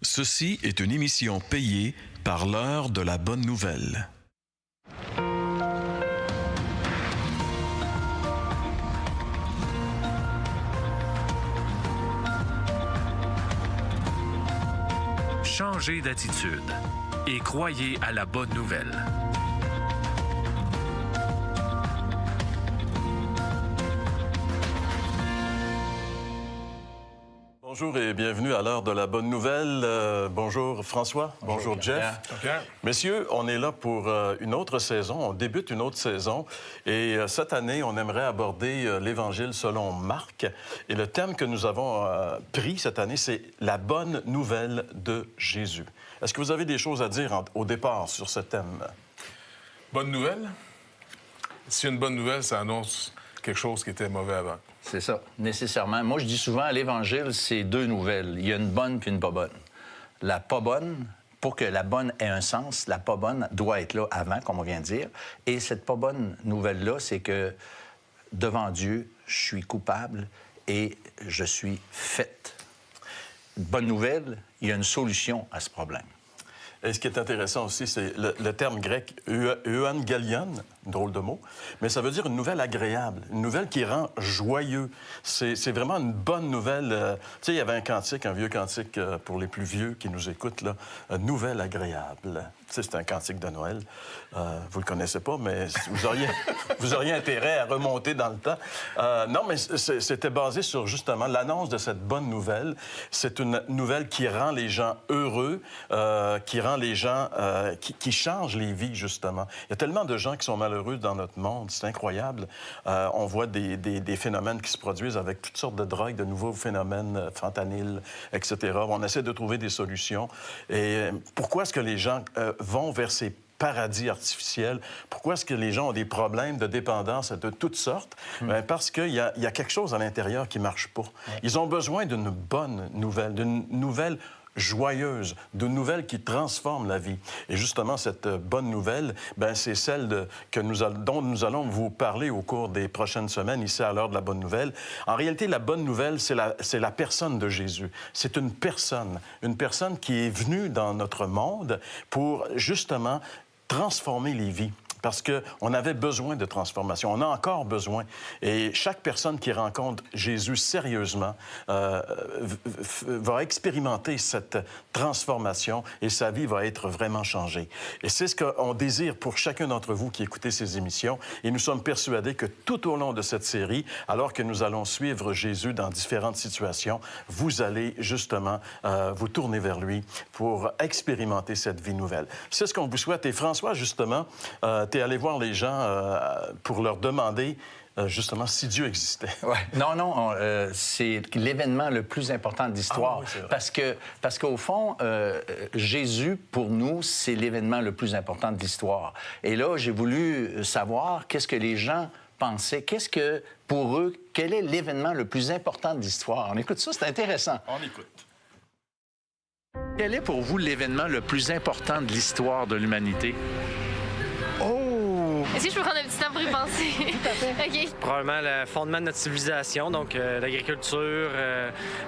Ceci est une émission payée par l'heure de la bonne nouvelle. Changez d'attitude et croyez à la bonne nouvelle. Bonjour et bienvenue à l'heure de la bonne nouvelle. Bonjour François, bonjour Jeff. Messieurs, on est là pour une autre saison, on débute une autre saison et cette année, on aimerait aborder l'Évangile selon Marc. Et le thème que nous avons pris cette année, c'est la bonne nouvelle de Jésus. Est-ce que vous avez des choses à dire au départ sur ce thème? Bonne nouvelle? Si une bonne nouvelle, ça annonce quelque chose qui était mauvais avant. C'est ça, nécessairement. Moi, je dis souvent, l'Évangile, c'est deux nouvelles. Il y a une bonne puis une pas bonne. La pas bonne, pour que la bonne ait un sens, la pas bonne doit être là avant, comme on vient de dire. Et cette pas bonne nouvelle-là, c'est que devant Dieu, je suis coupable et je suis faite. Bonne nouvelle, il y a une solution à ce problème. Et ce qui est intéressant aussi, c'est le terme grec euangelion, drôle de mot, mais ça veut dire une nouvelle agréable, une nouvelle qui rend joyeux. C'est vraiment une bonne nouvelle. Tu sais, il y avait un cantique, un vieux cantique pour les plus vieux qui nous écoutent, là, nouvelle agréable. Tu sais, c'est un cantique de Noël. Vous le connaissez pas, mais vous auriez intérêt à remonter dans le temps. Non, mais c'était basé sur justement l'annonce de cette bonne nouvelle. C'est une nouvelle qui rend les gens heureux, qui rend les gens, qui changent les vies, justement. Il y a tellement de gens qui sont malheureux dans notre monde, c'est incroyable. On voit des phénomènes qui se produisent avec toutes sortes de drogues, de nouveaux phénomènes, fentanyl, etc. On essaie de trouver des solutions. Et pourquoi est-ce que les gens vont vers ces paradis artificiels? Pourquoi est-ce que les gens ont des problèmes de dépendance de toutes sortes? Parce qu'il y a quelque chose à l'intérieur qui ne marche pas. Ils ont besoin d'une bonne nouvelle, d'une nouvelle joyeuse, d'une nouvelle qui transforme la vie. Et justement, cette bonne nouvelle, c'est celle dont nous allons vous parler au cours des prochaines semaines, ici à l'heure de la bonne nouvelle. En réalité, la bonne nouvelle, c'est la personne de Jésus. C'est une personne qui est venue dans notre monde pour justement transformer les vies. Parce qu'on avait besoin de transformation. On a encore besoin. Et chaque personne qui rencontre Jésus sérieusement va expérimenter cette transformation et sa vie va être vraiment changée. Et c'est ce qu'on désire pour chacun d'entre vous qui écoutez ces émissions. Et nous sommes persuadés que tout au long de cette série, alors que nous allons suivre Jésus dans différentes situations, vous allez justement vous tourner vers lui pour expérimenter cette vie nouvelle. C'est ce qu'on vous souhaite. Et François, justement, t'es allé voir les gens pour leur demander justement si Dieu existait. Ouais. Non, c'est l'événement le plus important de l'histoire. Ah, oui, parce qu'au fond, Jésus, pour nous, c'est l'événement le plus important de l'histoire. Et là, j'ai voulu savoir qu'est-ce que les gens pensaient, pour eux, quel est l'événement le plus important de l'histoire. On écoute ça, c'est intéressant. On écoute. Quel est pour vous l'événement le plus important de l'histoire de l'humanité? Est-ce que je peux prendre un petit temps pour y penser? Tout à fait. OK. Probablement le fondement de notre civilisation, donc l'agriculture,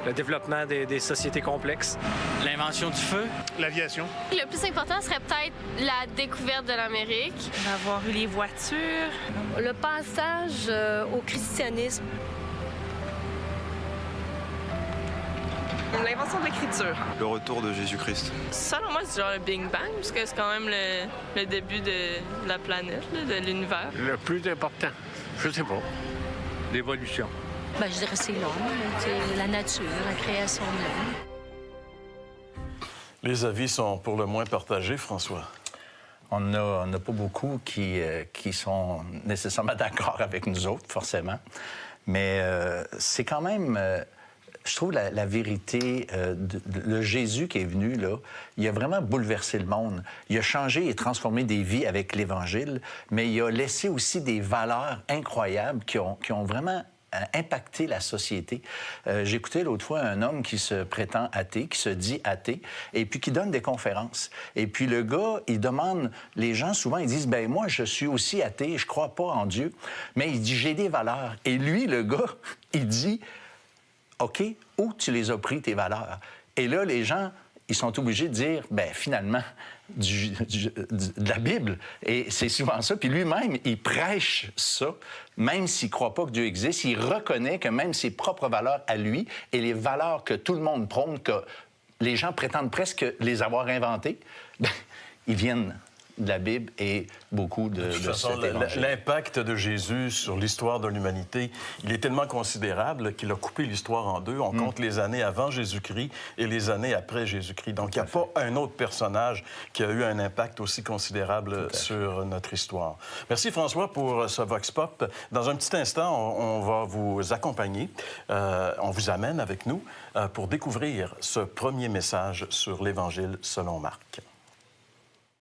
le développement des sociétés complexes. L'invention du feu. L'aviation. Le plus important serait peut-être la découverte de l'Amérique. D'avoir eu les voitures. Le passage au christianisme. L'invention de l'écriture. Le retour de Jésus-Christ. Selon moi, c'est genre le Big Bang, parce que c'est quand même le début de la planète, là, de l'univers. Le plus important, je sais pas, l'évolution. Je dirais c'est l'homme, la nature, la création de l'homme. Les avis sont pour le moins partagés, François. On n'a pas beaucoup qui sont nécessairement d'accord avec nous autres, forcément. Mais c'est quand même... je trouve la vérité, le Jésus qui est venu, là, il a vraiment bouleversé le monde. Il a changé et transformé des vies avec l'Évangile, mais il a laissé aussi des valeurs incroyables qui ont vraiment impacté la société. J'écoutais l'autre fois un homme qui se prétend athée, qui se dit athée, et puis qui donne des conférences. Et puis le gars, il demande, les gens souvent, ils disent, ben moi, je suis aussi athée, je crois pas en Dieu, mais il dit, j'ai des valeurs. Et lui, le gars, il dit, OK, où tu les as pris, tes valeurs? Et là, les gens, ils sont obligés de dire, bien, finalement, de la Bible. Et c'est souvent ça. Puis lui-même, il prêche ça, même s'il ne croit pas que Dieu existe. Il reconnaît que même ses propres valeurs à lui et les valeurs que tout le monde prône, que les gens prétendent presque les avoir inventées, bien, ils viennent de la Bible et beaucoup de toute façon, cet évangile. l'impact de Jésus sur l'histoire de l'humanité, il est tellement considérable qu'il a coupé l'histoire en deux. On compte les années avant Jésus-Christ et les années après Jésus-Christ. Donc, il n'y a pas un autre personnage qui a eu un impact aussi considérable sur notre histoire. Merci, François, pour ce Vox Pop. Dans un petit instant, on va vous accompagner. On vous amène avec nous pour découvrir ce premier message sur l'Évangile selon Marc.